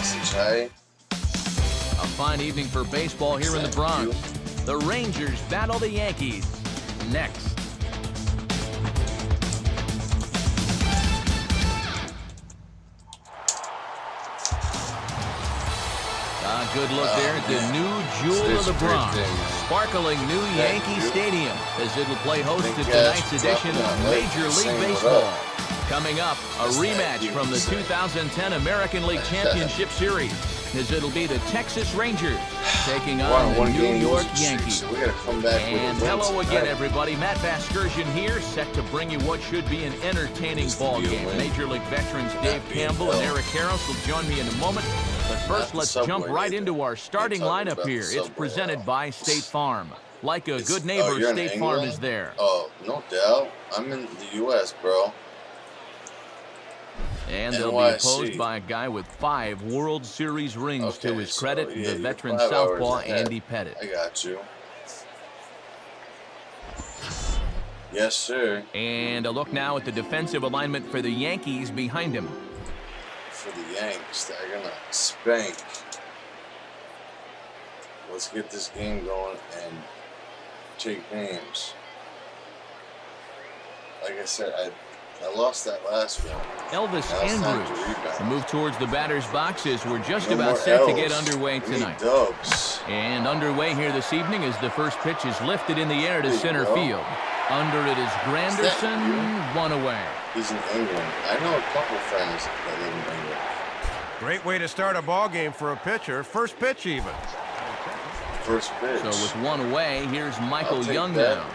message, hey? A fine evening for baseball here in the Bronx. The Rangers battle the Yankees. Next. A good look there at the new jewel of the Bronx. Sparkling new Yankee Stadium as it'll play host to tonight's edition of Major League Baseball. Coming up, a rematch from the 2010 American League Championship Series, as it'll be the Texas Rangers taking on the New York Yankees. So we gotta come back and hello again, everybody. Matt Vasgersian here, set to bring you what should be an entertaining ball game. Major League veterans Dave Campbell and Eric Harris will join me in a moment. But first, let's jump right into our starting lineup here. It's presented by State Farm. Like a good neighbor, State Farm is there. Oh, no doubt. I'm in the U.S., bro. And they'll be opposed by a guy with 5 World Series rings to his credit, the veteran southpaw Andy Pettitte. I got you. Yes, sir. And a look now at the defensive alignment for the Yankees behind him. For the Yanks, they're gonna spank. Let's get this game going and take names. Like I said, I lost that last one. Elvis Andrus. The move towards the batter's boxes. We're just about set to get underway tonight. And underway here this evening as the first pitch is lifted in the air to center field. Under it is Granderson, one away. He's in England. I know a couple friends that live in England. Great way to start a ball game for a pitcher. First pitch even. First pitch. So with one away, here's Michael Young now.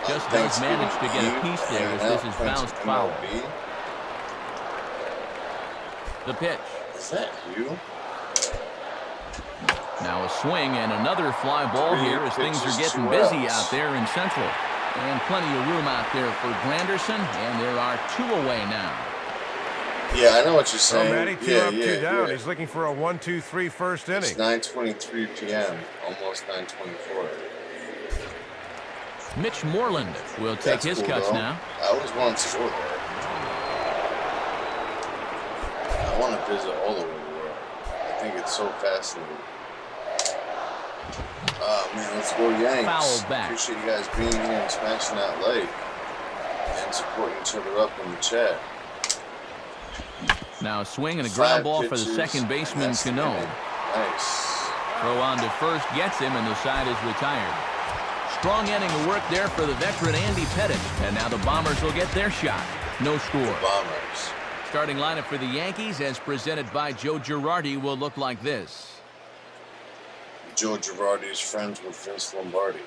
Just does manage to get a piece there as this is bounced foul. The pitch. Is that you? Now a swing and another fly ball here as things are getting busy out there in Central. And plenty of room out there for Granderson, and there are 2 away now. Yeah, I know what you're saying. So Matty, 2 up, 2 down. He's looking for a 1-2-3 first inning. It's 9:23 p.m., almost 9:24. Mitch Moreland will take his cuts now. I always wanted to go there. I want to visit all over the world. I think it's so fascinating. Man, let's go Yanks. Foul back. Appreciate you guys being here and smashing that like and supporting each other up in the chat. Now a swing and a ground ball for the second baseman, Cano. Nice. Throw on to first gets him, and the side is retired. Strong inning of work there for the veteran Andy Pettitte. And now the Bombers will get their shot. No score. The Bombers. Starting lineup for the Yankees, as presented by Joe Girardi, will look like this. Joe Girardi is friends with Vince Lombardi.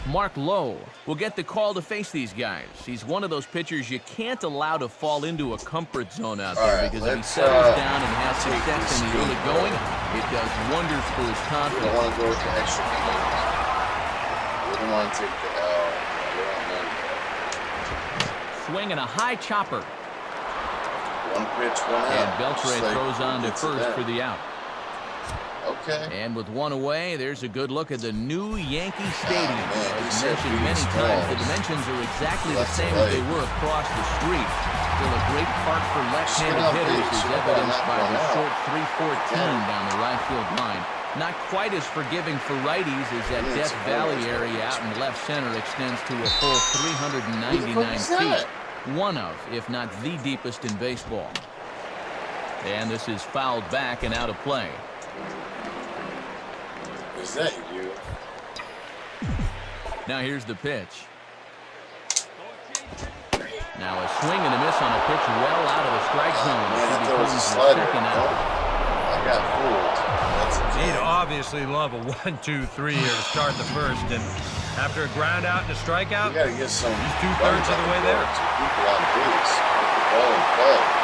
Mark Lowe will get the call to face these guys. He's one of those pitchers you can't allow to fall into a comfort zone out there, because if he settles down and has success in the early going, it does wonders for his confidence. We don't want to go with the extra innings. We don't want to take the L. We don't know that. Swing and a high chopper. One pitch, one out. And Beltre throws on to first for the out. Okay. And with one away, there's a good look at the new Yankee Stadium. As mentioned many times, the dimensions are exactly the same as they were across the street. Still a great park for left-handed hitters, as evidenced by the short 314 down the right field line. Not quite as forgiving for righties as that Death Valley area out in left center extends to a full 399 feet. One of, if not the deepest in baseball. And this is fouled back and out of play. Is that you? Now here's the pitch. Now a swing and a miss on a pitch well out of the strike zone. Man, It I thought it was a becomes the slider. second out. I got fooled. He'd obviously love a 1-2-3 here to start the first, and after a ground out and a strikeout, we gotta get some. he's 2/3 of the way there. People on base. Put the ball in play.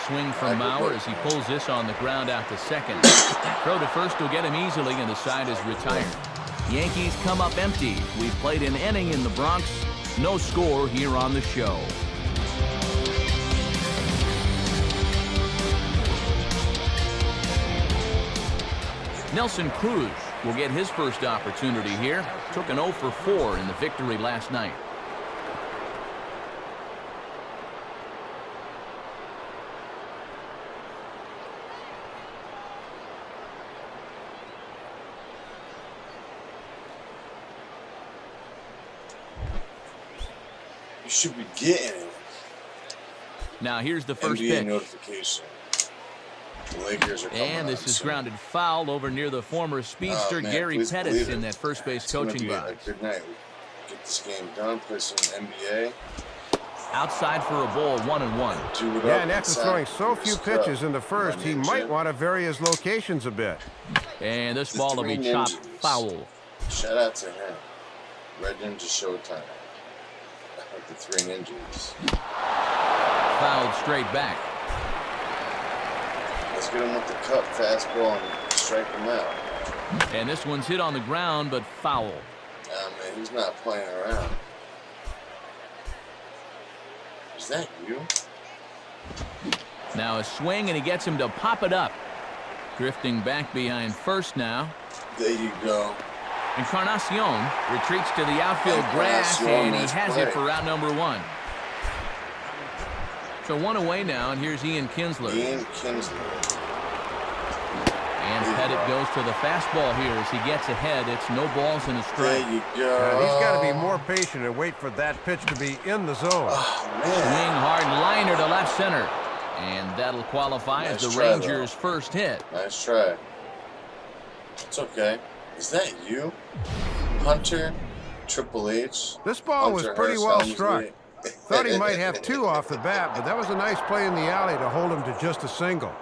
Swing from Mauer as he pulls this on the ground out to second. Throw to first will get him easily, and the side is retired. Yankees come up empty. We've played an inning in the Bronx. No score here on the show. Nelson Cruz will get his first opportunity here. Took an 0 for 4 in the victory last night. should be getting it. Now here's the first NBA pitch. notification. The Lakers are coming And this on is soon. grounded foul over near the former speedster man, Gary please Pettis believe in it. that first base It's gonna coaching be box. a good night. Get this game done. Play some NBA. Outside for a ball, 1-1. Do it Yeah, up and after inside. throwing so few Scrub. pitches in the first, he Ninja. might want to vary his locations a bit. And this The ball will be three chopped ninjas. foul. Shout out to him. Red Ninja Showtime. Like the three ninjas. Fouled straight back. Let's get him with the cut fastball and strike him out. And this one's hit on the ground, but foul. Man, he's not playing around. Is that you? Now a swing, and he gets him to pop it up. Drifting back behind first now. There you go. Encarnacion retreats to the outfield grass, Encarnacion, and he nice has play. it for round number 1. So 1 away now, and here's Ian Kinsler. Ian Kinsler. And Pettit goes to the fastball here as he gets ahead. It's no balls and a There strike. you go. And he's got to be more patient and wait for that pitch to be in the zone. Oh, man. Swing hard liner to left center. And that'll qualify as Nice the try, Rangers' first hit. Nice try. It's okay. Is that you? Hunter, Triple H. This ball was Hunter pretty Hearst well Helmsley. struck. Thought he might have 2 off the bat, but that was a nice play in the alley to hold him to just a single.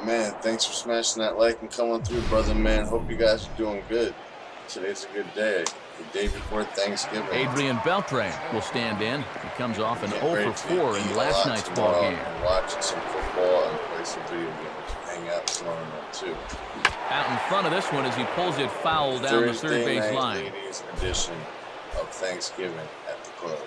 Man, thanks for smashing that like and coming through, brother, man. Hope you guys are doing good. Today's a good day. The day before Thanksgiving. Adrian Beltre will stand in. He comes off an Get 0 ready for to 4 eat in a last lot night's tomorrow ball game. and watch some football and play some video games. Hang out tomorrow night, too. Out in front of this one as he pulls it foul down the third Thursday base night line. ladies edition of Thanksgiving at the club.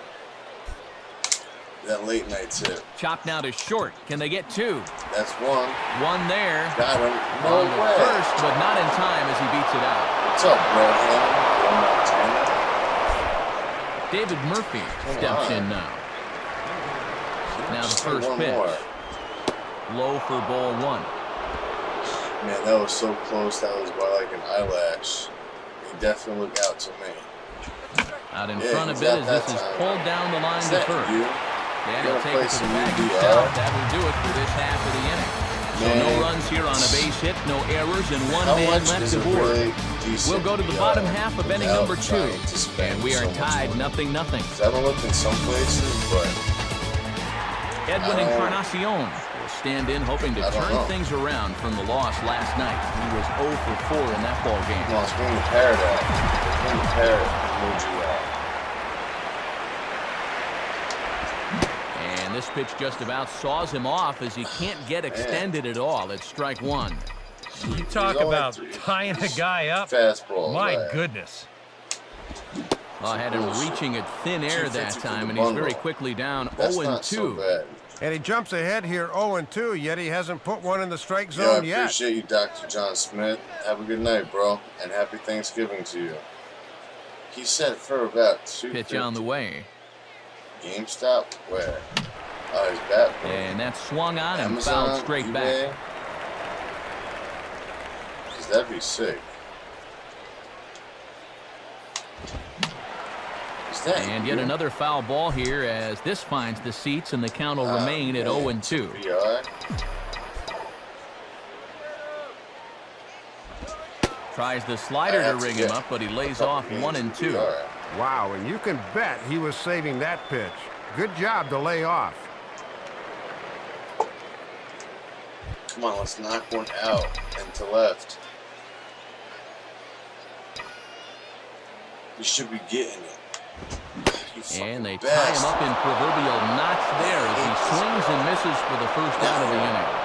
That late night tip. Chopped now to short. Can they get 2? That's one. 1 there. Got him. No On the way. first, but not in time as he beats it out. What's up, bro? Montana. David Murphy steps in now. Now the Just first one pitch. more. Low for ball 1. Man, that was so close. That was by like an eyelash. He definitely looked out to me. Out in Yeah, front of he's it out as that this is time. pulled down the line Is to that first. you? Yeah, You he'll gotta take play it to the some bag UBR? himself. That will do it for this half of the inning. So Man. no runs here on a base hit, no errors, and 1 How man much left is to a board. really decent We'll go to the bottom half of inning without number 2. trying to spend And we are so much tied money? 0-0. 'Cause I don't look in some places, but Edwin I don't- Encarnacion will stand in hoping to I don't turn know. things around from the loss last night. He was 0 for 4 in that ball game. come on, swing the parrot out. Swing the parrot emoji out. And this pitch just about saws him off as he can't get extended at all. It's strike 1. You talk He's only about 3. tying a guy up. Fastball. My right. goodness. Well, I had him reaching at thin air that 250 for time, the and he's very bundle. quickly down That's not so 0-2. bad. And he jumps ahead here 0-2, yet he hasn't put one in the strike Yo, I zone yet. appreciate you, Dr. John Smith. Have a good night, bro, and happy Thanksgiving to you. He said for about 2 Pitch on the way. GameStop? Where? Oh, his bat. Bro. And that's swung on and Amazon, fouled straight back. eBay? 'Cause that'd be sick. Is that And yet you? another foul ball here as this finds the seats, and the count will remain at 0-2. VR? Tries the slider to ring him up, but he lays off 1-2. VR. Wow, and you can bet he was saving that pitch. Good job to lay off. Come on, let's knock one out and to left. You should be getting it. You And they fucking tie him best. up in proverbial knots there as he swings and misses for the first out of the inning.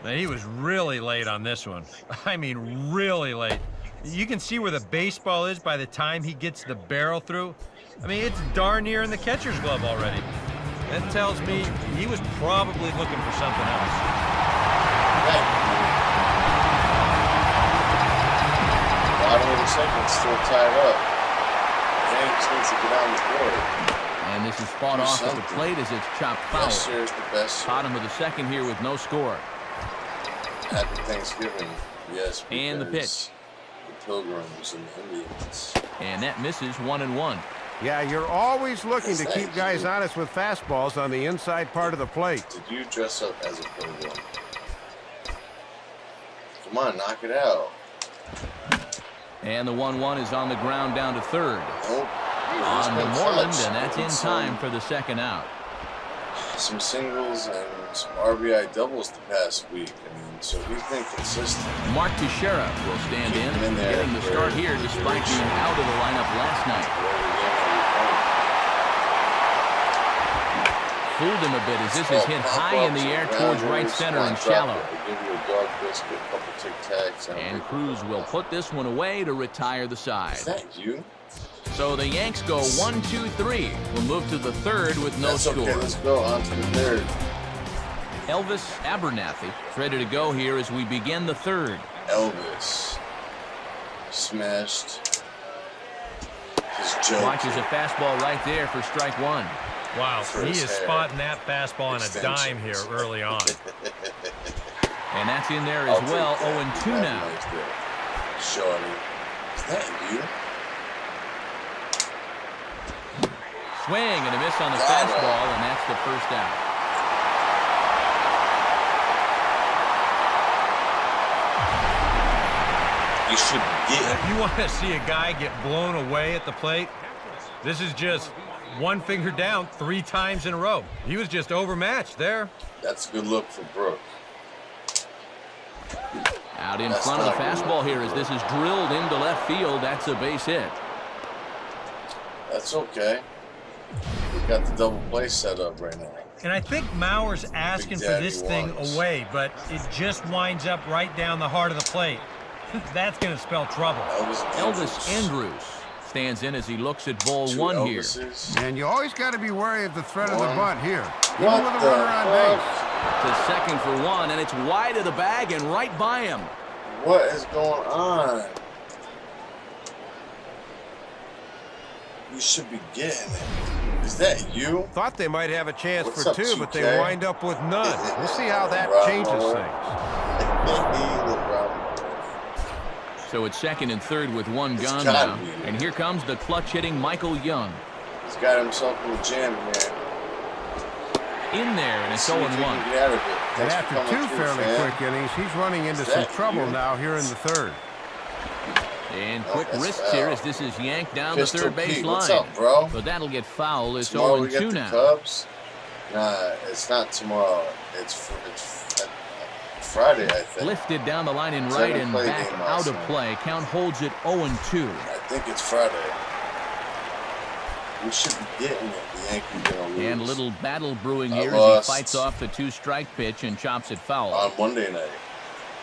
Man, he was really late on this one. I mean, really late. You can see where the baseball is by the time he gets the barrel through. I mean, it's darn near in the catcher's glove already. That tells me he was probably looking for something else. Bottom of the second, still tied up. Yankees needs to get on the board. And this is fought off at the something. plate as it's chopped foul. Best year is the best year. Bottom of the second here with no score. Happy Thanksgiving. Yes, And the because pitch. The Pilgrims and Indians. And that misses 1-1. Yeah, you're always looking to keep guys honest with fastballs on the inside part of the plate. Did you dress up as a pilgrim? Come on, knock it out. And the 1-1 is on the ground down to third. Nope. On to Moreland, and that's in time for the second out. Some singles and some RBI doubles the past week, and so he's been consistent. Mark Teixeira will stand in, getting the start here despite being out of the lineup last night. Fooled him a bit as this is hit high in the air towards right center and shallow. Give you a dog biscuit, a couple Tic Tacs, and Cruz will put this one away to retire the side. Is that you? So the Yanks go 1-2-3. We'll move to the third with no score. Okay, let's go on to the third. Elvis Abernathy is ready to go here as we begin the third. Elvis smashed his joke. Watches a fastball right there for strike one. Wow, he is spotting that fastball on a dime here early on. And that's in there as well. 0-2 now. Shorty, is that you? Swing and a miss on the fastball, and that's the first out. You should get. If you want to see a guy get blown away at the plate, this is just one finger down 3 times in a row. He was just overmatched there. That's a good look for Brooke. Out in front of the fastball here as this is drilled into left field. That's a base hit. That's okay. We got the double play set up right now. And I think Mauer's asking for this thing away, but it just winds up right down the heart of the plate. That's going to spell trouble. Elvis Andrus stands in as he looks at ball one here. And you always got to be wary of the threat of the bunt here. Even with a runner on base. To second for one, and it's wide of the bag and right by him. What is going on? You should be getting it. Is that you? Thought they might have a chance What's for up, 2, TK? but they wind up with none. We'll see how that changes things. So it's second and third with one gone now. And here comes the clutch-hitting Michael Young. He's got himself in the jam, man. In there, and it's 0-1. And after 2 fairly quick innings, he's running into some trouble now here in the third. And quick wrists here as this is yanked down the third base line. What's up, bro? But that'll get foul. It's Tomorrow 0-2 we get now. the Cubs. Nah, it's not tomorrow. It's Friday, I think. Lifted down the line in right and back out of play. Count holds it 0-2. I think it's Friday. We should be getting it. The Yankees gonna lose. And a little battle brewing here as he fights off the 2-strike pitch and chops it foul. On Monday night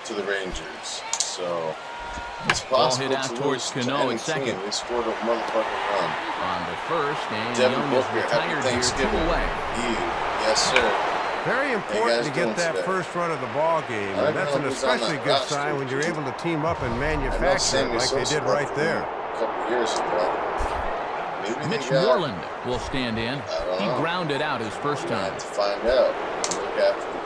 to the Rangers. So it's possible ball hit out to towards Cano at second. They scored a motherfucking run. On the first, and Devin Young Booker, is happy retired here, 2 Thanksgiving. away. Yes, sir. Very important to get that first run of the ball game, and that's an especially good sign when you're able to team up and manufacture it like they did right there. A couple years ago. Mitch Moreland will stand in. He grounded out his first time. To find out. Look after the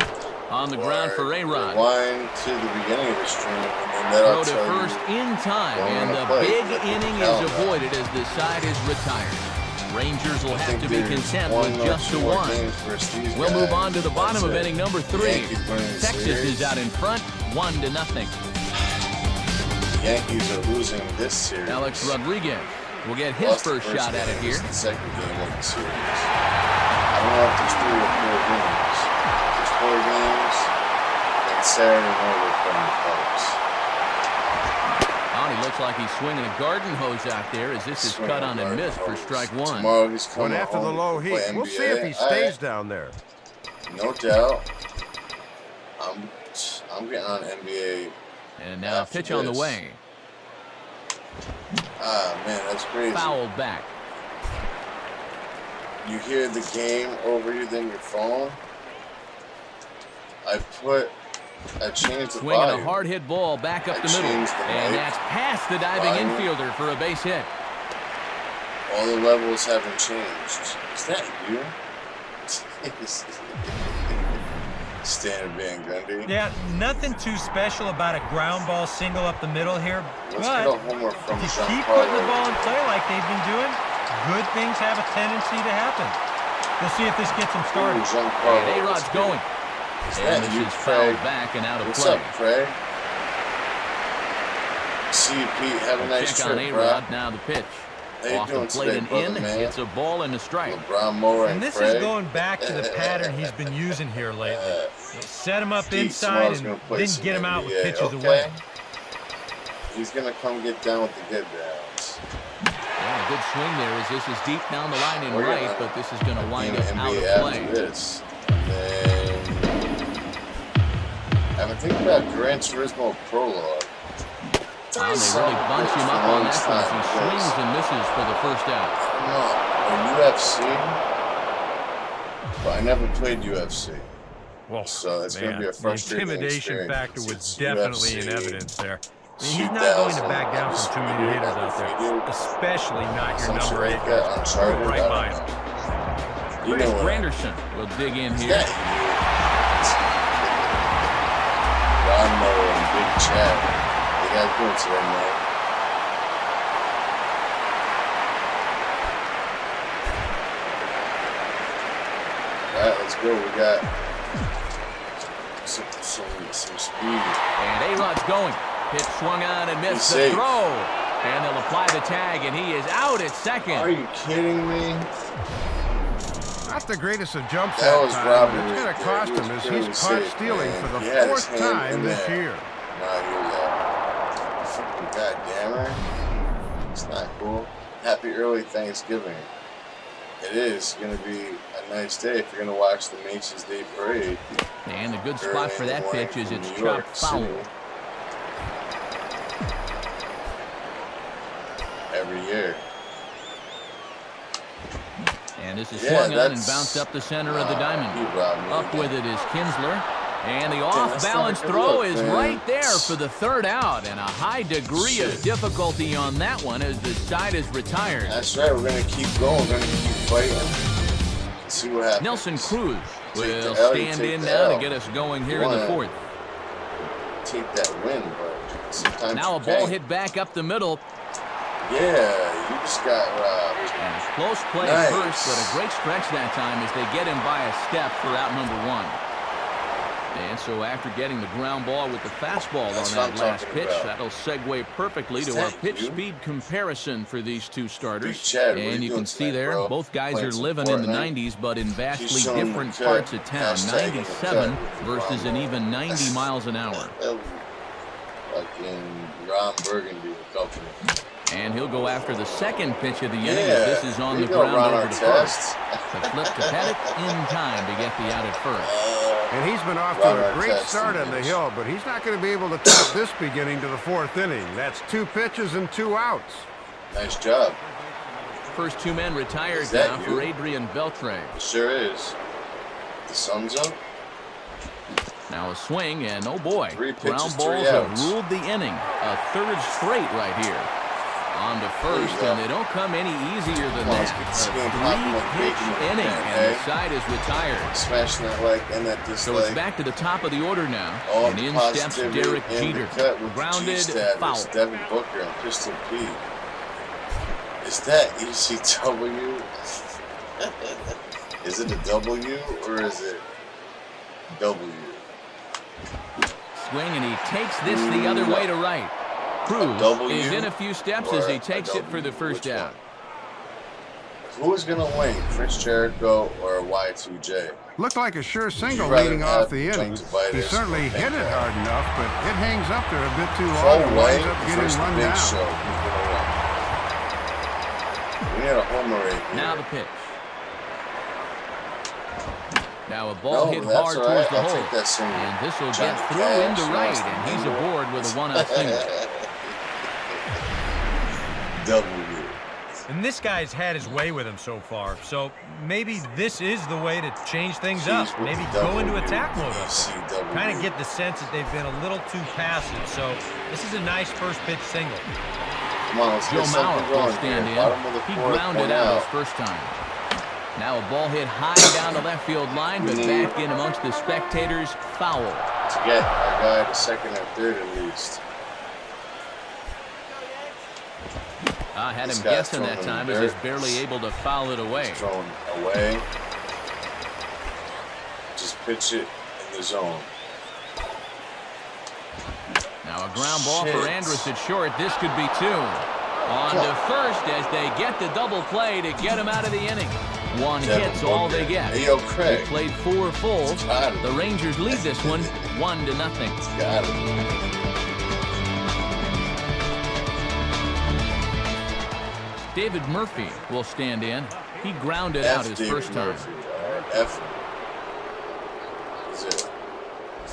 game. On the ground for A-Rod. Rewind to the beginning of the stream, and then Throw to first in time, and the big inning is avoided as the side is retired. Rangers will have to be content with just a 1. We'll move on to the bottom of inning number 3. Texas is out in front, 1-0. The Yankees are losing this series. Alex Rodriguez will get his first shot at it here. This is the second game of the series. I don't know if there's 3 or 4 games. There's 4 games, and Saturday night we're playing the Cubs. He looks like he's swinging a garden hose out there as this is cut on and missed for strike 1. Tomorrow he's coming after the low heat. We'll see if he stays down there. No doubt. I'm getting on NBA. And now a pitch on the way. Ah, man, that's crazy. Fouled back. You hear the game over you than your phone. I changed the Swinging volume. a hard hit ball back up the middle. And that's past the diving infielder for a base hit. All the levels haven't changed. Is that you? Standard Van Gundy. Yeah, nothing too special about a ground ball single up the middle here. Let's but get a homer from if you keep putting the ball in play like they've been doing, good things have a tendency to happen. We'll see if this gets them started. And A-Rod's going. And this is fouled back and out of What's play. up, Craig? See you, Pete. Have a nice check trip, on A-Rod. Now the pitch. How you Off doing the plate today, and brother, in. man? It's a ball and a strike. LeBron Moore And this Craig. is going back to the pattern he's been using here lately. Set him up Steve inside Small's and play then some get him out with NBA, pitches okay? away. He's going to come get down with the get downs. Yeah, a good swing there as this is deep down the line in We're right, gonna but this is going to wind up out NBA of play. after this. And then I think about Gran Turismo Prologue. They really bunch him up on that one. He swings and misses for the first out. No, UFC, but I never played UFC. Well, So it's going to be a frustrating the intimidation experience. factor was It's definitely UFC. in evidence there. He's not going to back down from too many hitters out there, especially not your number 8. Uncharted, Right by him. Chris Granderson will dig in here. Ron Moore and Big Chad. They got good today, man. All right, let's go. We got some speed. And A-Rod's going. Pitch swung on and missed the safe. throw. And they'll apply the tag, and he is out at second. Are you kidding me? Not the greatest of jumps That was time. robbery It's going right to there. cost He him was as clearly he's caught safe, stealing man. for the He had his 4th hand time in this there. year. Nah, you're God damn it. It's not cool. Happy early Thanksgiving. It is going to be a nice day if you're going to watch the Macy's Day Parade. And a good spot for that pitch is it's New York chopped foul. City. Every year. And this is Yeah, swung on and that's- bounced up the center of the diamond. He robbed me Up again. with it is Kinsler. And the that's not off-balance a good throw look, is man. right there for the third out. And a high degree of difficulty on that one as the side is retired. That's right. We're going to keep going. We're going to keep fighting. See what happens. Nelson Cruz Take will the L, stand take in the now to L. get us going here in the Wanna fourth. Take that win, but sometimes Now you a ball can't. hit back up the middle. Yeah, you just got robbed. And a close play Nice. first, but a great stretch that time as they get him by a step for out number 1. And so after getting the ground ball with the fastball That's on what that I'm last talking pitch, about. that'll segue perfectly Is to our that pitch you? speed comparison for these two starters. Big Chad, what are And you you can doing see tonight, there, bro? both guys Playing are some living in the Fortnite? 90s, but in vastly showing the different cut. parts of town. Hashtag in the 97 cut. versus an even 90 miles an hour. Fucking Ron Burgundy and company. And he'll go after the second pitch of the inning Yeah, as this is on there the you go, ground Ron over to Artest. first. The flip to Pettit in time to get the out at first. And he's been off Ron to a great Artest start on the is- hill, but he's not going to be able to top this beginning to the 4th inning. That's 2 pitches and 2 outs. Nice job. First 2 men retired Is that now you? for Adrian Beltre. It sure is. The sun's up. Now a swing, and oh boy, 3 pitches, ground 3 balls outs. have ruled the inning. A third straight right here. On to first, go. and they don't come any easier than Come on, let's that. get A this game popping like 3-pitch bacon, inning, man, and the hey? side is retired. Smashing that like and that dislike. So it's back to the top of the order now. All And the in steps positivity Derek in Jeter. the cut with Grounded the G-status, foul. Devin Booker and Pistol Pete. Is that ECW? Is it a W or is it W? Swing, and he takes this the other way to right. Cruz W is in a few steps or as he a takes it W? for the first Which out. Who is going to win, Chris Jericho or Y2J? Looked like a sure single rather leading have off the inning. conjunctivitis He certainly or hit it pancreas? hard enough, but it hangs up there a bit too long Full and way winds up getting versus the run big down. show. Who's going to win? We need a homer right here. Now the pitch. Now a ball No, hit that's hard all towards right. the I'll hole. take that single. And this will Johnny get through Cash, into right, Austin and he's Bieber. aboard with a one-out single. W. And this guy's had his way with him so far, so maybe this is the way to change things up. Jeez, with Maybe the go into W. attack mode up there. ECW. Kind of get the sense that they've been a little too passive, so this is a nice first pitch single. Come on, let's Joe get Mauer something will going stand here. in. Bottom of the He fourth, grounded one out out. his first time. Now a ball hit high down the left field line, but back in amongst the spectators. Foul. To get our guy to second or third at least. I had him guessing that time as he's barely able to foul it away. He's thrown away. Just pitch it in the zone. Now a ground ball for Andrus at short. This could be two. On to first as they get the double play to get him out of the inning. One hit's all they get. Hey, yo, Craig. They played 4 full. The Rangers lead this one 1-0. Got it. David Murphy will stand in. He grounded out his first time. F. Is it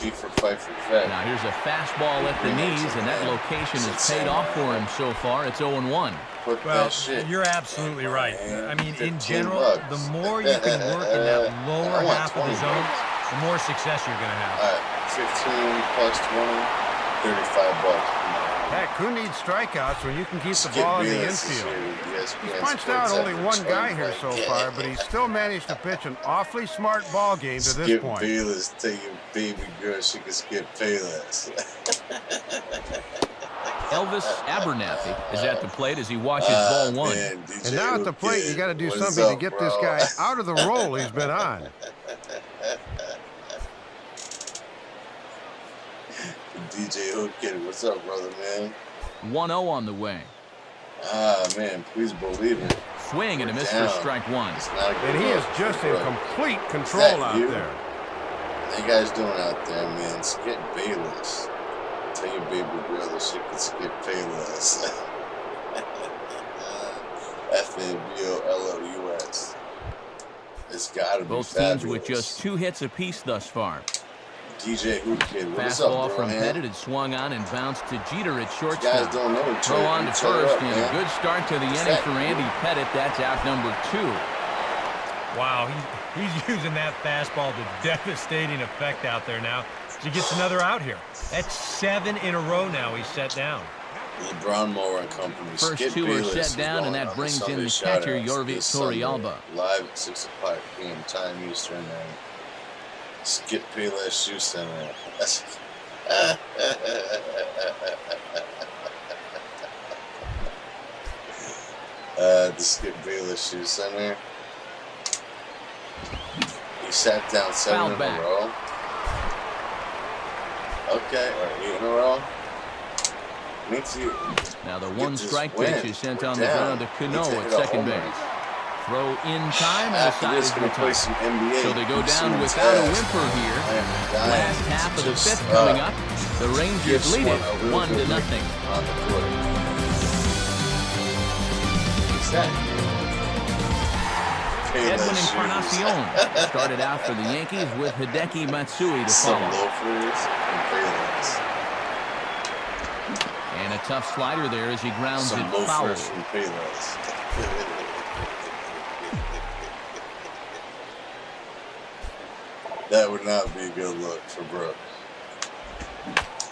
G for fight for fat? Now here's a fastball at the knees, and that location has paid off for him so far. It's 0-1. Well, you're absolutely right. I mean, in general, the more you can work in that lower half of the zone, the more success you're going to have. All right, 15 plus 20, $35. Heck, who needs strikeouts when you can keep the ball in the infield? He's punched out only one guy here so far, but he's still managed to pitch an awfully smart ball game to this point. Skip Bayless, tell your baby girl she can skip Bayless. Elvis Abernathy is at the plate as he watches ball one. Man, and now at the plate, you got to do something to get this guy out of the role he's been on. DJ Hookit, what's up, brother, man? 1-0 on the way. Ah, man, please believe it. Swing and a miss for strike one. And he is just in complete control out there. What you guys doing out there, man? Skip Bayless. Tell your baby girl that she can skip Bayless. FNBOLOUS. It's gotta be both teams with just 2 hits apiece thus far. DJ Hookit, what's up, fastball bro, from man? Pettit had swung on and bounced to Jeter at shortstop. You guys don't know Throw on to first, and a good start to the inning that, for Andy Pettit. That's out number 2. Wow, he's using that fastball to devastating effect out there now. He gets another out here. That's 7 in a row now he's set down. LeBron Moore and company. First Skip 2 Bayless are set down, and that brings in the catcher, Yorvik Torrealba. Live at 6 o'clock p.m. time Eastern. And Skip Bayless Shoe Center. The Skip Bayless Shoe Center. He sat down 7 in a row. Okay, or 8 in a row. Now the one strike pitch is sent on the ground to Cano at second base. Throw in time, and the side is retired. So they go down without a whimper here. Last half of the 5th coming up. The Rangers lead it 1-0. Edwin Encarnacion started out for the Yankees with Hideki Matsui to follow. And a tough slider there as he grounds it foul. That would not be a good look for Brooks.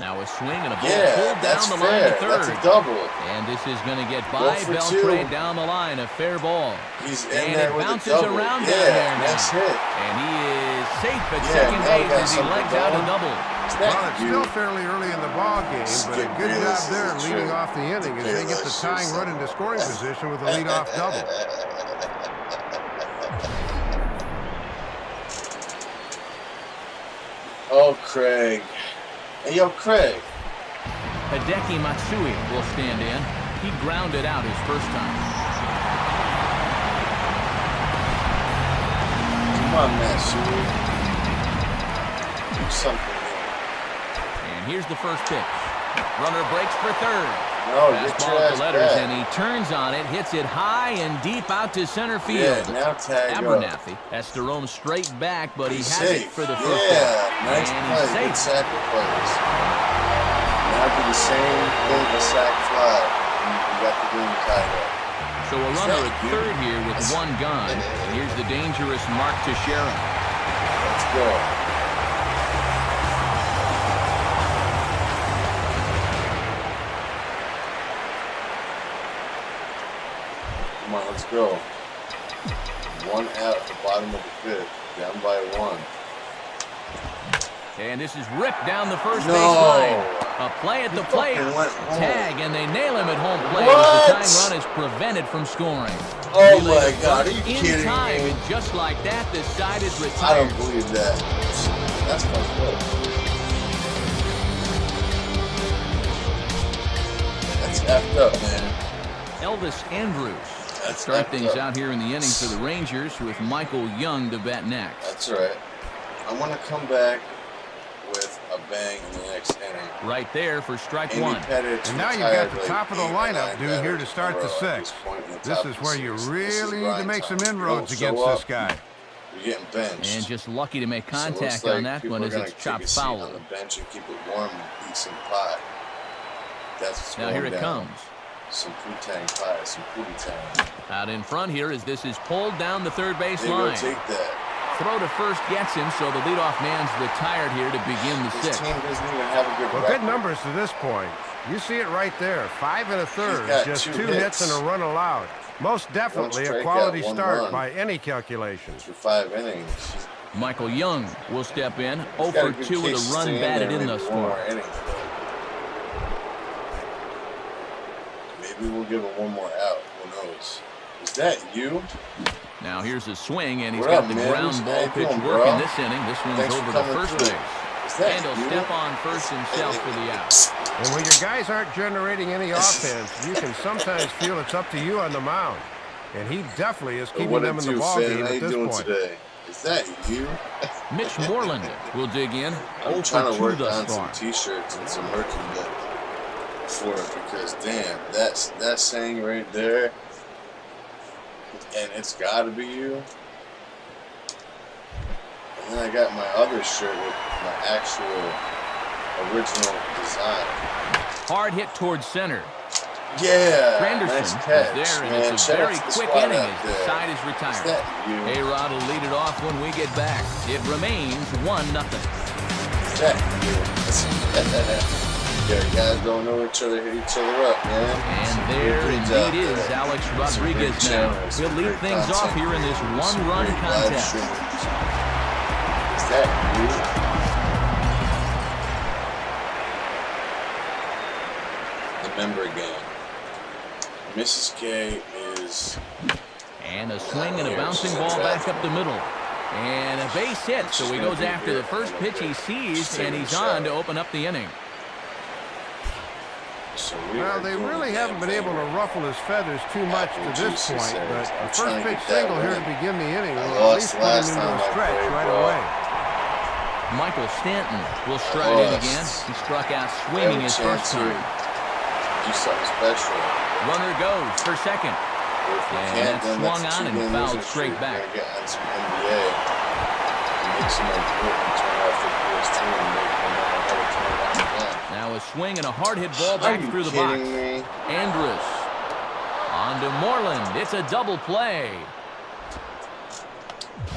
Now a swing and a ball pulled down the line to third. That's a double. And this is going to get by Beltray down the line. A fair ball. He's in and there it with bounces a double. around down there now. Nice hit. And he is safe at second base as he legs out a double. Well, it's still fairly early in the ball game, but a good job there leading off the inning as they get the tying run into scoring position with a leadoff double. Oh, Craig. Hey, yo, Craig. Hideki Matsui will stand in. He grounded out his first time. Come on, Matsui. Do something. And here's the first pitch. Runner breaks for third. No, get your ass to letters, back. and he turns on it, hits it high and deep out to center field. Yeah, now tag Abernathy has to roam straight back, but he has it for the first out. Nice and play. he's Good safe. sacrifice. Now do the same thing with sack fly. You got the game tied up. So a runner at third here with one gone. And here's the dangerous Mark Teixeira. Let's go. Come on, let's go. 1 out at the bottom of the 5th. Down by 1. And this is ripped down the first baseline. A play at the plate. Tag, and they nail him at home plate. As the tying run is prevented from scoring. Oh my God, are you kidding in time, me? And just like that, the side is retired. I don't believe that. That's fucked up. That's effed up, man. Elvis Andrews. Start things out here in the inning for the Rangers with Michael Young to bat next. That's right. I want to come back with a bang in the next inning. Right there for strike one. And now you've got the top of the lineup due here to start the 6th. This is where you really need to make some inroads against this guy. You're getting benched. And just lucky to make contact on that one as it's chopped foul. On the bench and keep it warm and eat some pie. That's what's now here it comes. Some putang pie, some putang. Out in front here as this is pulled down the third base They line. Take that. Throw to first gets him, so the leadoff man's retired here to begin the 6th. This team doesn't even have a good record. Good numbers to this point. You see it right there. 5 1/3, just 2 hits and a run allowed. Most definitely a quality start by any calculation. For 5 innings. Michael Young will step in. 0 for 2 with a run batted in thus far. Maybe we'll give him 1 more out. Who knows? Is that you? Now here's a swing, and he's got the ground ball pitch working this inning. This one's over to first base. And he'll step on first himself for the out. And when your guys aren't generating any offense, you can sometimes feel it's up to you on the mound. And he definitely is keeping them in the ballgame at this point. Today? Is that you? Mitch Moreland will dig in. I'm trying to work on some T-shirts and some merchandise for it because, damn, that saying right there, and it's got to be you. And then I got my other shirt with my actual original design. Hard hit towards center. Yeah, Granderson nice catch, is there, and man. it's a very quick inning as the side is retired. A-Rod will lead it off when we get back. It remains 1-0. Yeah, guys don't know each other, hit each other up, man. And there indeed is Alex Rodriguez now. He'll lead things off here in this 1-run contest. Is that you? The member game. Mrs. K is... And a swing and a bouncing ball back up the middle. And a base hit, so he goes after the first pitch he sees, and he's on to open up the inning. Well, they really haven't been able to ruffle his feathers too much to this point, but a first pitch single here to begin the inning will at least put him into a stretch right away. Michael Stanton will stride in again. He struck out swinging his first time. Do something special. Runner goes for second. And that swung on and fouled straight back. Get on some NBA and make some important turn off the Ps3 and make them know how to turn it on again. Now a swing and a hard hit ball back through the box. Andrus on to Moreland. It's a double play.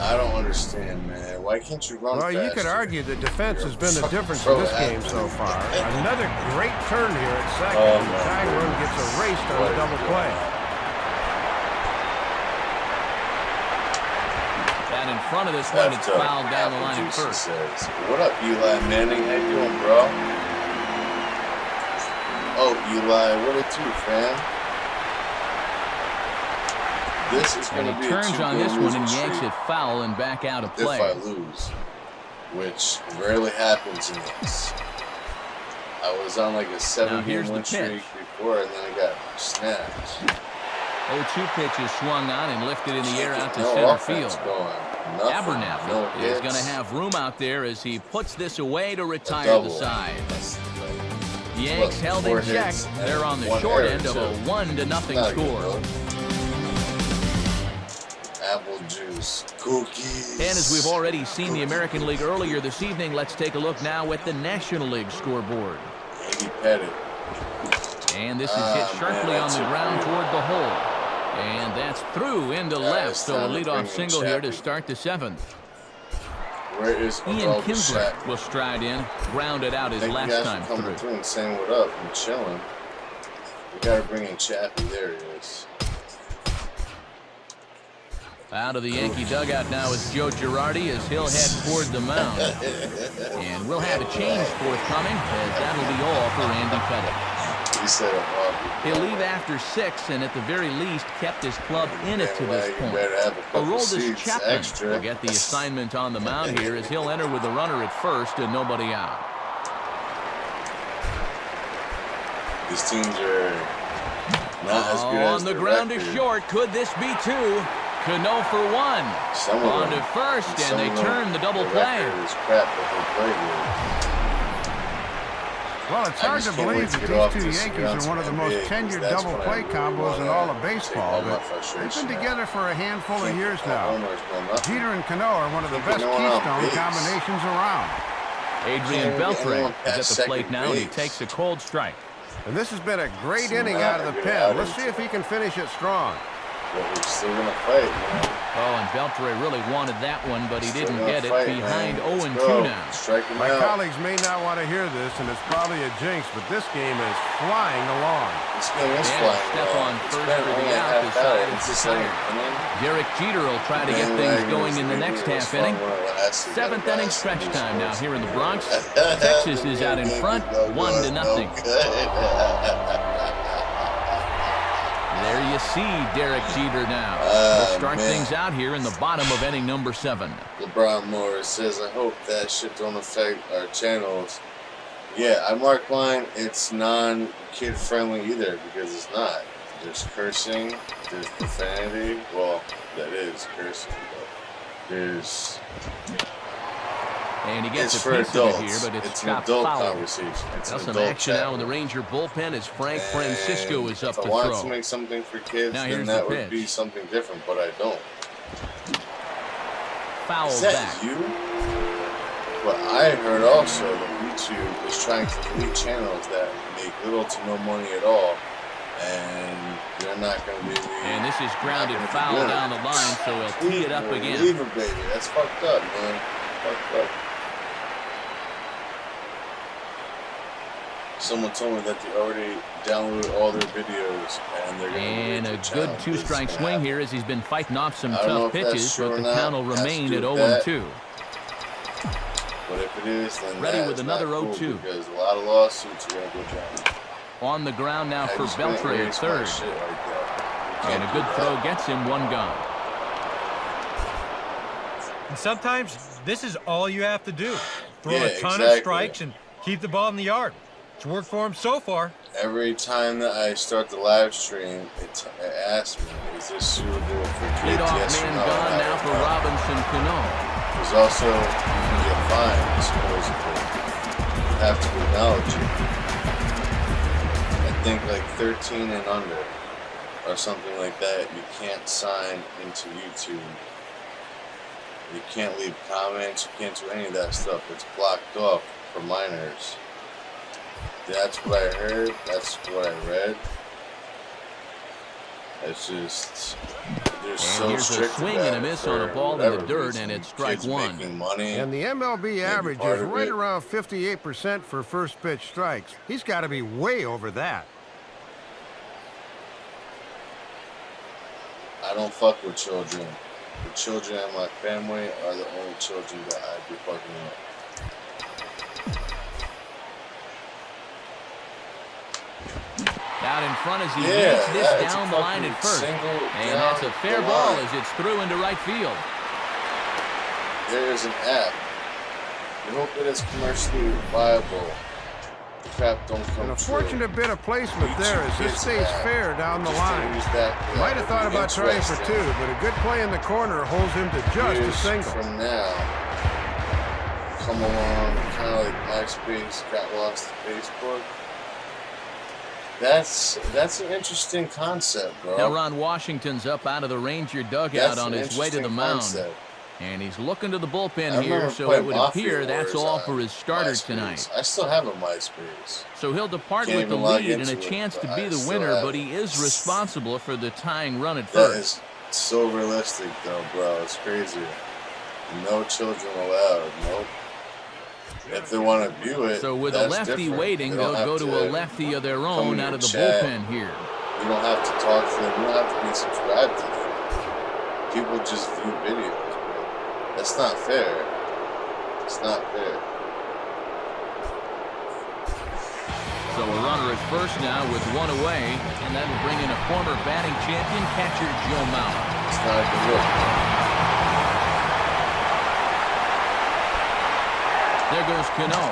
I don't understand, man. Why can't you run faster? Well, you could argue that defense has been the difference in this game so far. Another great turn here at second. The tying run gets erased on a double play. That in front of this one, it's fouled down the line at first. What up, Eli Manning? How you doing, bro? Oh, Eli, what it do, fam? This is going to be a turns on this one and yanks it foul and back out of play. If I lose, which rarely happens in this. I was on like a 7-game win streak before, and then I got snapped. 0-2 pitch is swung on and lifted in the air out to center field. Abernathy is going to have room out there as he puts this away to retire the side. The Yanks held in check. They're on the short end of a 1-0 score. Apple juice, cookies. And as we've already seen the American League earlier this evening, let's take a look now at the National League scoreboard. And this is hit sharply on the ground toward the hole. And that's through into left, so a leadoff single here to start the 7th. Where is Ian Kinsler will stride in, grounded out his last time through. And saying what up and chilling. We got to bring in Chappie. There he is. Out of the Yankee dugout now is Joe Girardi as he'll head toward the mound. And we'll have a change forthcoming, as that'll be all for Andy Pettitte. He said He'll leave after 6, and at the very least kept his club in it to this point. Aroldis Chapman will get the assignment on the mound here as he'll enter with the runner at first and nobody out. These teams are not as good as on the ground is short. Could this be 2? Cano for 1. On to first, and they turn the double play. Well, it's hard to believe that these two Yankees are one of the most tenured double play combos in all of baseball, but they've been together for a handful of years now. Jeter and Cano are one of the best keystone combinations around. Adrian Beltre is at the plate now, and he takes a cold strike. And this has been a great inning out of the pen. Let's see if he can finish it strong. But we're still going to fight, man. Oh, and Beltre really wanted that one, but he didn't get it. Behind 0-2 now. My colleagues may not want to hear this, and it's probably a jinx, but this game is flying along. This game is flying step on first for the out. The side is retired. Derek Jeter will try to get things going in the next half inning. 7th inning stretch time now here in the Bronx. Texas is out in front, 1-0. There you see Derek Jeter now. We'll start things out here in the bottom of inning number 7. LeBron Morris says, I hope that shit don't affect our channels. Yeah, I marked mine. It's non-kid friendly either because it's not. There's cursing, there's profanity. Well, that is cursing, but there's... And he gets a piece of it here, but it's chopped foul. Now some action now in the Ranger bullpen as Frank Francisco is up to throw. If I wanted to make something for kids, then that would be something different, but I don't. Foul is that back. You? But I heard also that YouTube is trying to delete channels that make little to no money at all, and they're not going to be... And this is grounded foul down the line, so he'll tee it up again. Leave it, baby. That's fucked up, man. Fucked up. Someone told me that they already downloaded all their videos and they're going to. And a good 2-strike swing here as he's been fighting off some tough pitches, but the count will remain at 0-2. But if it is, then ready with another 0-2 because a lot of lawsuits are going to go down. On the ground now for Beltre at third. And a good throw gets him 1 gone. And sometimes this is all you have to do. Throw a ton of strikes and keep the ball in the yard. It's worked for him so far. Every time that I start the live stream, it asks me, is this suitable for kids? Leadoff man gone now for Robinson Cano. There's also, you can get fined, supposedly. You have to acknowledge it. I think like 13 and under, or something like that, you can't sign into YouTube. You can't leave comments, you can't do any of that stuff. It's blocked off for minors. That's what I heard. That's what I read. It's just they're so here's strict. A swing and a miss on a ball in the dirt, and it's strike 1. Money, and the MLB average is right around 58% for first pitch strikes. He's got to be way over that. I don't fuck with children. The children in my family are the only children that I'd be fucking with. Out in front as he beats this down the line at first. And that's a fair ball as it's through into right field. There is an app. We hope it is commercially viable. The crap don't come true. A fortunate bit of placement there as this stays fair down the line. Might have thought about trying for 2, but a good play in the corner holds him to just a single. From now, come along, kind of like MySpace got lost to Facebook. That's an interesting concept, bro. Now Ron Washington's up out of the Ranger dugout on his way to the mound. And he's looking to the bullpen here, so it would appear that's all for his starter tonight. I still have a MySpace. So he'll depart with the lead and a chance to be the winner, but he is responsible for the tying run at first. That is so realistic, though, bro. It's crazy. No children allowed. Nope. If they want to view it, so with a lefty waiting, they'll go to a lefty of their own out of the bullpen here. You don't have to talk to them. You don't have to be subscribed to them. people just view videos, bro. That's not fair. It's not fair. So a runner at first now with one away, and that will bring in a former batting champion, catcher Joe Mauer. It's not a good look, bro. There goes Cano.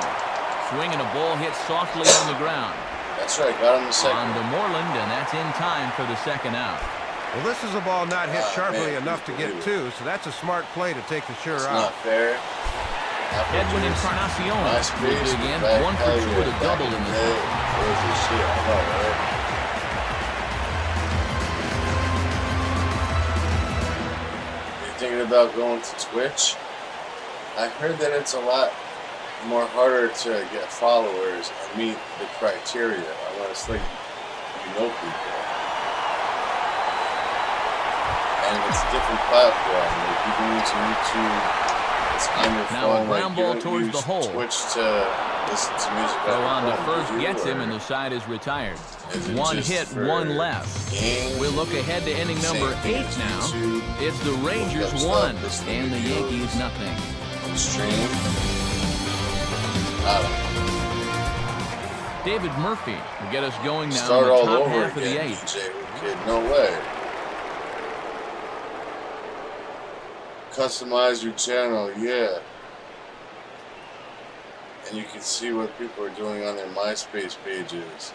Swinging a ball hit softly on the ground. That's right, got him the second. On to Moreland, and that's in time for the second out. Well, this is a ball not hit sharply enough to get two, so that's a smart play to take the sure out. Not fair. Edwin Encarnacion will dig in 1 for 2 with a double in this one. You thinking about going to Twitch? I heard that it's a lot more harder to get followers and meet the criteria unless, like, you know people. And it's a different platform. Like, you can use YouTube. It's on your now phone. A ground ball towards the hole. Twitch to listen to music. Throw on to first gets him, and the side is retired. One hit, one left. We'll look ahead to inning number 8 now. It's the Rangers 1 and the Yankees nothing. Stream. David Murphy will get us going now. Start in the all top over half again, of the 8th. DJ, kid. No way. Customize your channel, yeah. And you can see what people are doing on their MySpace pages.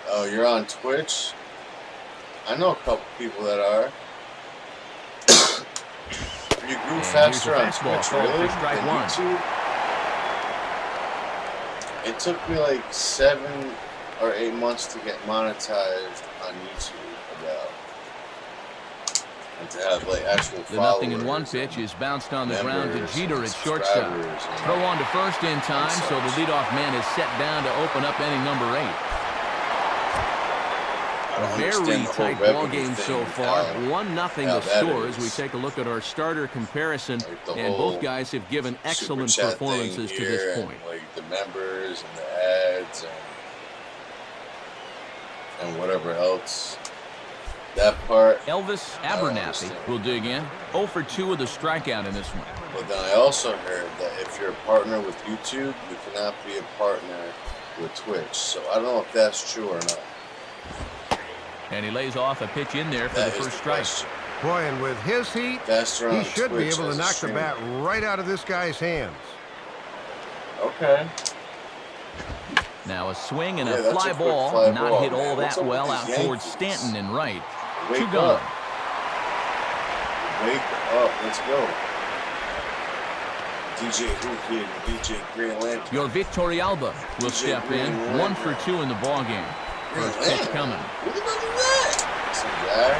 Oh, you're on Twitch? I know a couple people that are. You grew faster on Twitch, really, than YouTube? It took me like 7 or 8 months to get monetized on YouTube about. And to have like actual followers. The 0-1 pitch is bounced on the ground to Jeter at shortstop. Throw on to first in time, so the leadoff man is set down to open up inning number 8. A very tight ball game so far. 1-0 the score as we take a look at our starter comparison. Like and both guys have given excellent performances to this point. And, like the members and the ads and whatever else. That part. Elvis Abernathy will dig in. 0 for 2 with a strikeout in this one. But then I also heard that if you're a partner with YouTube, you cannot be a partner with Twitch. So I don't know if that's true or not. And he lays off a pitch in there for the first strike. Boy, and with his heat, he should be able to knock the bat right out of this guy's hands. Okay. Now a swing and a fly ball, not hit all that well out towards Stanton and right. 2 gone. Wake up, let's go. DJ Hookid and DJ Green Lantern. Your Victorialba will step in, 1 for 2 in the ball game. First pitch coming. Look at that. Some guy.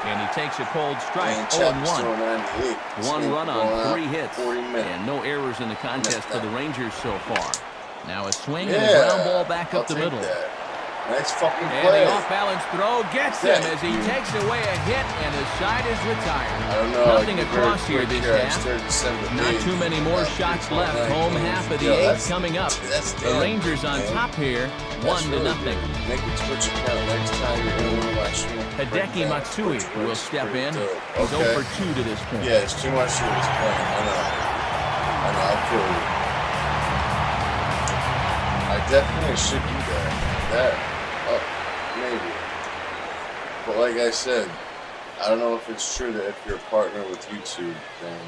And he takes a cold strike, 0-1. 1 run on 3 hits, and no errors in the contest for the Rangers so far. Now a swing and a ground ball back up the middle. Nice fucking play. And the off-balance throw gets him as he takes away a hit, and his side is retired. I don't know. Nothing across here this half. Not too many more shots left. Home half of the 8th coming up. The Rangers on top here, 1-0. Make a Twitch account next time you're going to watch me. Hideki Matsui will step in. He's 0 for 2 to this point. Yeah, it's too much to this point. I know. I feel you. I definitely should do that. Maybe. But like I said, I don't know if it's true that if you're a partner with YouTube, then...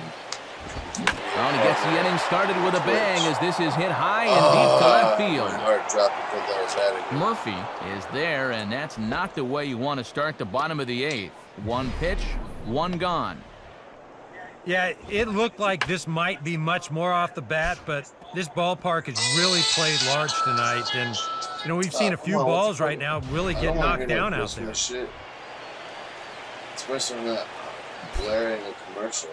Well, he gets the inning started with a bang as this is hit high and deep to left field. My heart dropped because I was at it. Murphy is there, and that's not the way you want to start the bottom of the 8th. 1 pitch, 1 gone. Yeah, it looked like this might be much more off the bat, but this ballpark has really played large tonight. And, you know, we've seen a few balls right now really get knocked down out there. Shit. Especially not blaring a commercial.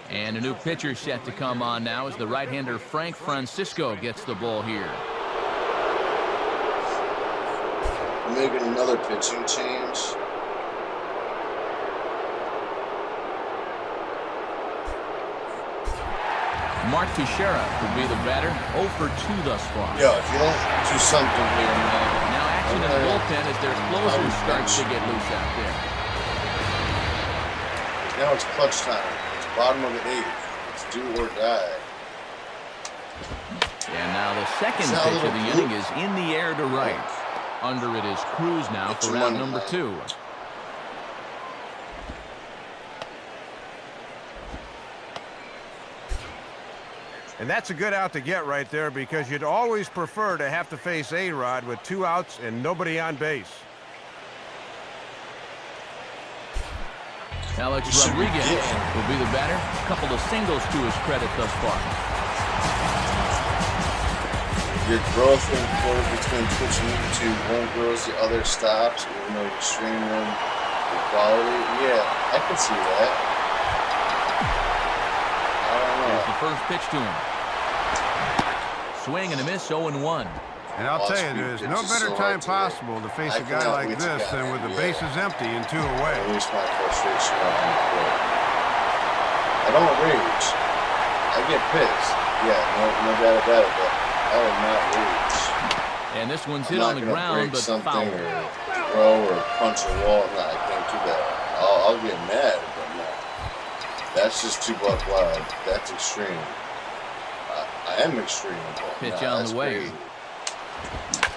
And a new pitcher set to come on now as the right-hander Frank Francisco gets the ball here. Making another pitching change. Mark Teixeira could be the batter. 0 for 2 thus far. Yo, if you don't do something here, man. Now action in the bullpen as their closer starts to get loose out there. Now it's clutch time. It's bottom of the 8th. It's do or die. And now the second pitch of the inning is in the air to right. Under it is Cruz now for round number 2. And that's a good out to get right there because you'd always prefer to have to face A-Rod with 2 outs and nobody on base. Alex Rodriguez will be the batter. A couple of singles to his credit thus far. Your growth in quarter between Twitch and YouTube, one grows, the other stops, even though you stream them with quality. Yeah, I can see that. I don't know. Here's the first pitch to him. Swing and a miss, 0-1. And I'll tell you, there's no better time possible to face a guy like this than with the bases empty and 2 away. I release my frustration on the court. I don't rage. I get pissed. Yeah, no doubt about it, but I will not rage. And this one's hit on the ground, but foul. Or throw or punch a wall. No, I can't do that. I'll get mad, but no. That's just too buck wild. That's extreme. I am extreme. Pitch on the way. Crazy.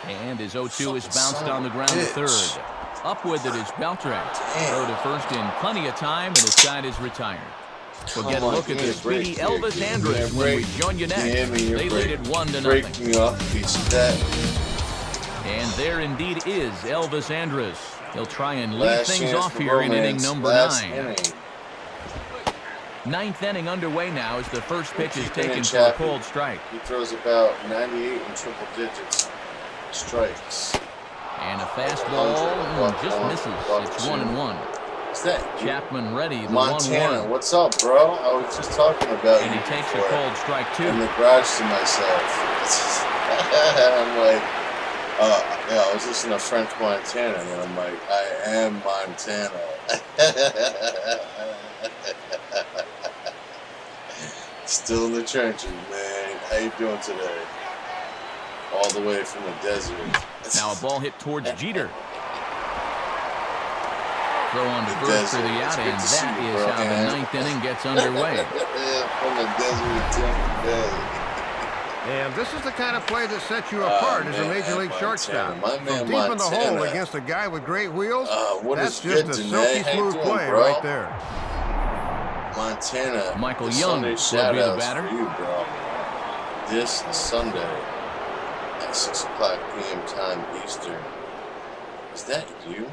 And his 0-2 is bounced on the ground to third. Up with it is Beltran. Throw to first in plenty of time, and his side is retired. We'll get a look at the speedy Elvis Andrus when we join you next. They lead it 1-0. Break me off a piece of that. And there indeed is Elvis Andrus. He'll try and lead things off here in inning number 9. 9th inning underway now as the first pitch is taken for a cold strike. He throws about 98 in triple digits strikes. And a fastball just misses. It's 1-1. What's that? Chapman ready. The Montana, 1-1. what's up, bro? I was just talking about and you. And he takes a cold strike, too. In the garage to myself. I'm like, yeah, I was listening to French Montana, and I'm like, I am Montana. Still in the trenches, man. How you doing today? All the way from the desert. Now a ball hit towards Jeter. Throw on to first for the out, and that is how the 9th inning gets underway. From the desert to Tampa Bay. And this is the kind of play that sets you apart as a Major League shortstop. From deep in the hole against a guy with great wheels, that's just a silky smooth play right there. Montana, Michael Young will be the batter. For you, bro. This Sunday at 6 o'clock p.m. time Eastern. Is that you?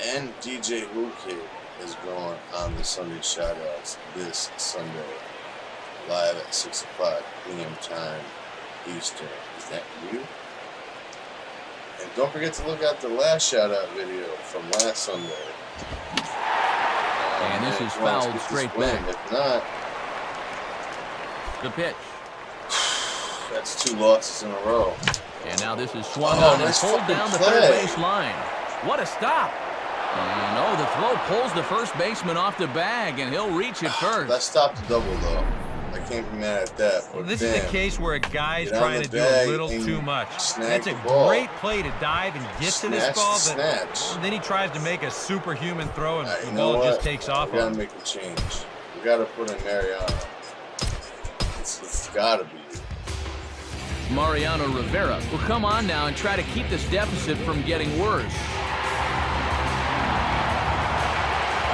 And DJ Woo Kid is going on the Sunday shoutouts this Sunday, live at 6 o'clock p.m. time Eastern. Is that you? And don't forget to look at the last shoutout video from last Sunday. And this is fouled straight back. If not, the pitch. That's 2 losses in a row. And now this is swung on and pulled down the third base line. What a stop. And the throw pulls the first baseman off the bag, and he'll reach it first. That stopped the double, though. I can't be mad at that. Well, this is a case where a guy's trying to do a little too much. That's a great play to dive and get to this ball, but then he tries to make a superhuman throw, and the ball just takes off. We gotta make a change. We gotta put in Mariano. It's gotta be. Mariano Rivera will come on now and try to keep this deficit from getting worse.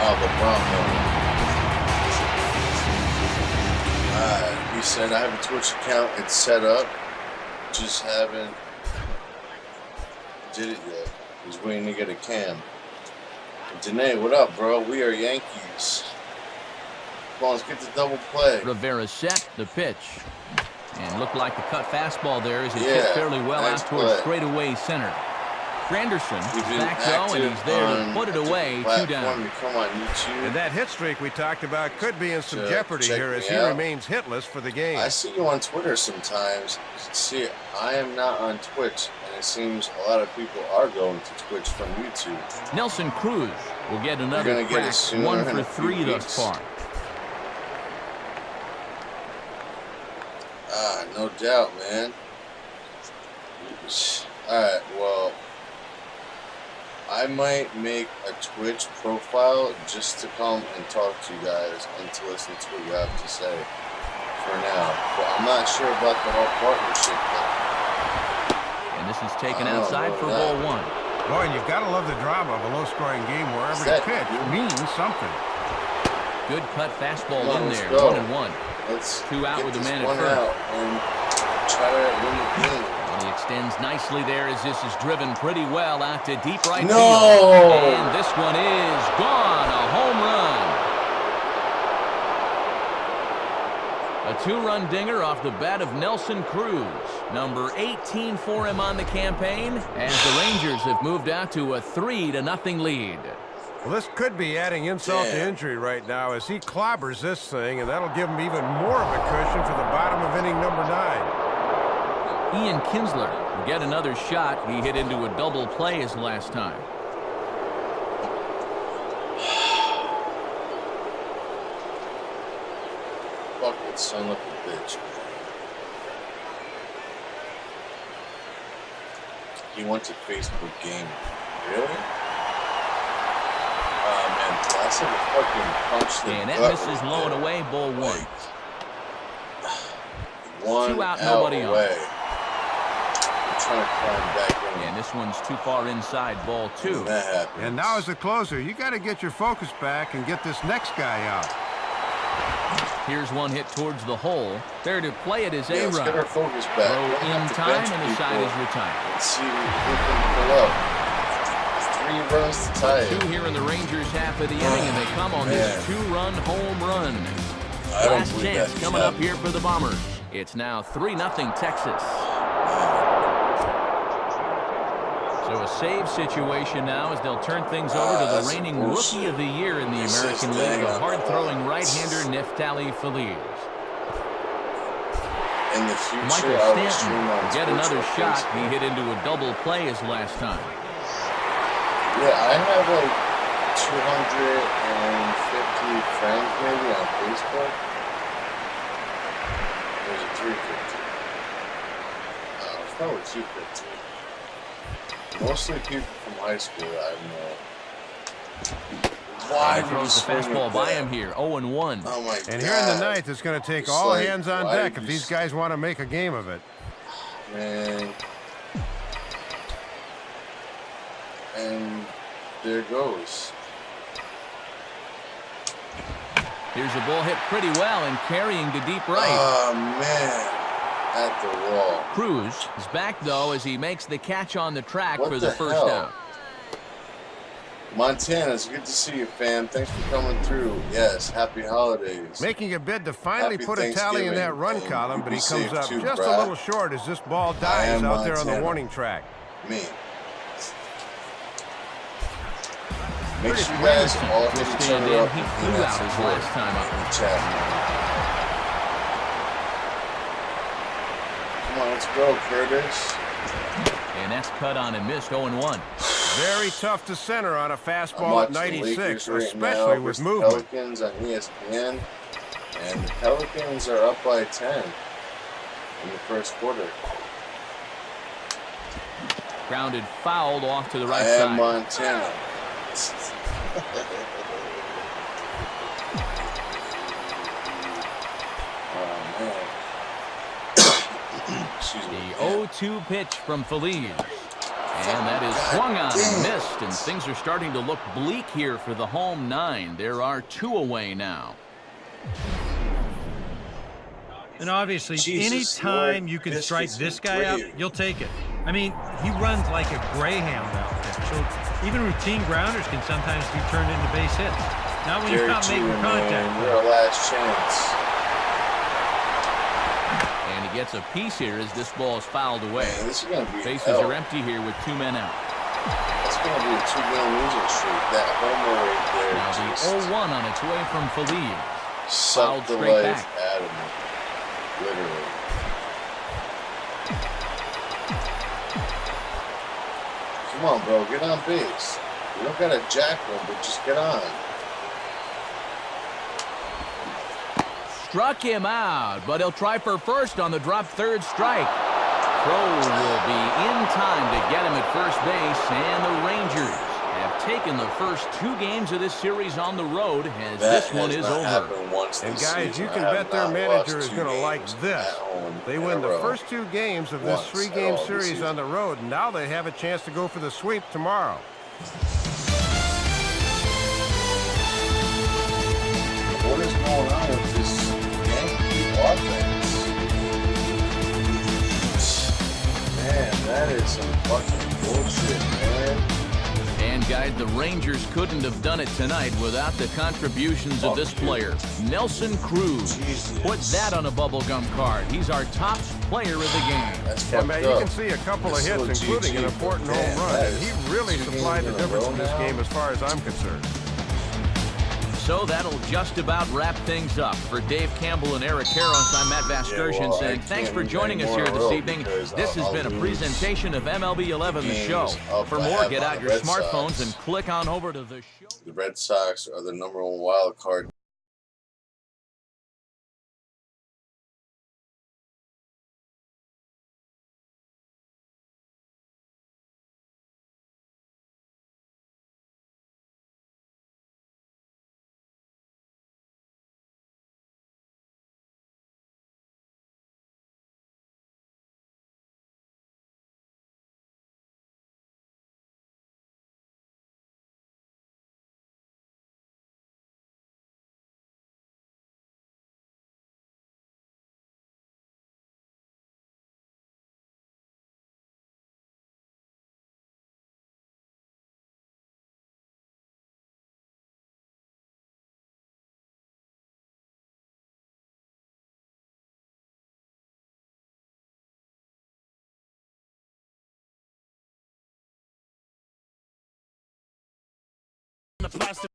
Oh, the Bronco. He said, I have a Twitch account. It's set up. Just haven't did it yet. He's waiting to get a cam. Danae, what up, bro? We are Yankees. Come on, let's get the double play. Rivera set the pitch. And looked like the cut fastball there as it hit fairly well out towards straightaway center. Granderson is back though, and he's there to put it away, 2 down. Come on, YouTube. And that hit streak we talked about could be in some jeopardy here as he remains hitless for the game. I see you on Twitter sometimes. See, I am not on Twitch, and it seems a lot of people are going to Twitch from YouTube. Nelson Cruz will get another crack, 1 for 3 thus far. No doubt, man. Alright, well, I might make a Twitch profile just to come and talk to you guys and to listen to what you have to say for now. But I'm not sure about the whole partnership thing. And this is taken outside for ball one. Boy, and you've got to love the drama of a low-scoring game where every pitch means something. Good cut fastball in there. 1-1. Let's 2 out with the man at first. And try to win the game. And he extends nicely there as this is driven pretty well out to deep right field. No! And this one is gone. A home run. A 2-run dinger off the bat of Nelson Cruz. Number 18 for him on the campaign as the Rangers have moved out to a 3-0 lead. Well, this could be adding insult to injury right now as he clobbers this thing, and that'll give him even more of a cushion for the bottom of inning number 9. Ian Kinsler will get another shot. He hit into a double play his last time. Fuck it, son of a bitch. He went to Facebook Gaming. Really? Oh, man, that's a fucking punch. And that misses low and away, ball 1. One 2 out, nobody away. on. I'm trying to climb back in. And this one's too far inside, ball 2. That happens. And now as a closer, you got to get your focus back and get this next guy out. Here's one hit towards the hole. There to play it is Yeah, let's A-Rod. get our focus back. Throw We'll in have to time, bench and the side people is retired. and see who can pull up. 3 runs to tie it. 2 here in the Rangers half of the inning, and they come on this 2-run home run. I don't Last believe chance that's coming up happening. here for the Bombers. It's now 3-0 Texas. So a save situation now as they'll turn things over to the reigning Rookie of the Year in the American League, the hard-throwing right-hander Neftali Feliz. In the future, Michael I will stream Stanton on will get Twitch another or shot. Facebook. He hit into a double play his last time. Yeah, I have like 250 friends maybe on Facebook. There's a 350. It's probably 250. Mostly people from high school that I know. Why He throws the fastball by him here, 0-1. Oh my God. And here in the ninth, it's going to take It's all like, hands on why deck you if these guys want to make a game of it. Man. And there goes. Here's a ball hit pretty well and carrying to deep right. Oh, man. At the wall. Cruz is back, though, as he makes the catch on the track What for the the first hell? down. Montana, it's good to see you, fam. Thanks for coming through. Yes, happy holidays. Making a bid to finally Happy put a tally in that run Thanksgiving, column, and but he be comes safe up too, just brah. a little short as this ball I dies am out there on the Montana. warning track. Me. Make Curtis sure you guys Granderson all will hit each stand other in. up He and flew do that out his support last time up. in the chat. Come on, let's go, Curtis. And that's cut on and missed, 0-1. Very tough to center on a I'm fastball at watching the 96, Lakers right especially now with versus the movement. Pelicans on ESPN, and the Pelicans are up by 10 in the first quarter. Grounded fouled off to the right I side. am Montana. Oh, man. Excuse me. The 0-2 pitch from Feliz. And that is swung on and missed, and things are starting to look bleak here for the home 9. There are 2 away now. And obviously, Jesus, anytime Lord, you can this strike is this guy out, great. you'll take it. I mean, he runs like a greyhound out there. So even routine grounders can sometimes be turned into base hits. Not when you're Gary not making Jeter, contact. man, you're our last chance. And he gets a piece here as this ball is fouled away. Man, this is going to be Bases hell. are empty here with 2 men out. It's going to be a 2-game losing streak. That homer right there Now the just 0-1 on its way from Feliz. sucked the straight life back. out of me. Literally. Come on, bro. Get on base. You don't got to jack one, but just get on. struck him out, but he'll try for first on the drop third strike. Throw will be in time to get him at first base, and the Rangers have taken the first 2 games of this series on the road as this one is over. And guys, you can bet their manager is going to like this. They win the first 2 games of this 3-game series on the road, and now they have a chance to go for the sweep tomorrow. What is going on with this Yankee offense? Man, that is some fucking bullshit, man. And guys, the Rangers couldn't have done it tonight without the contributions of this player. Nelson Cruz. Put that on a bubblegum card. He's our top player of the game. Yeah, man, you can see a couple of hits, including an important home run. And he really supplied the difference in this game as far as I'm concerned. So that'll just about wrap things up. For Dave Campbell and Eric Harris, I'm Matt Vasgersian saying thanks for joining us here this evening. This has been a presentation of MLB 11 The Show. For more, get out your smartphones and click on over to the show. The Red Sox are the #1 wild card. The plastic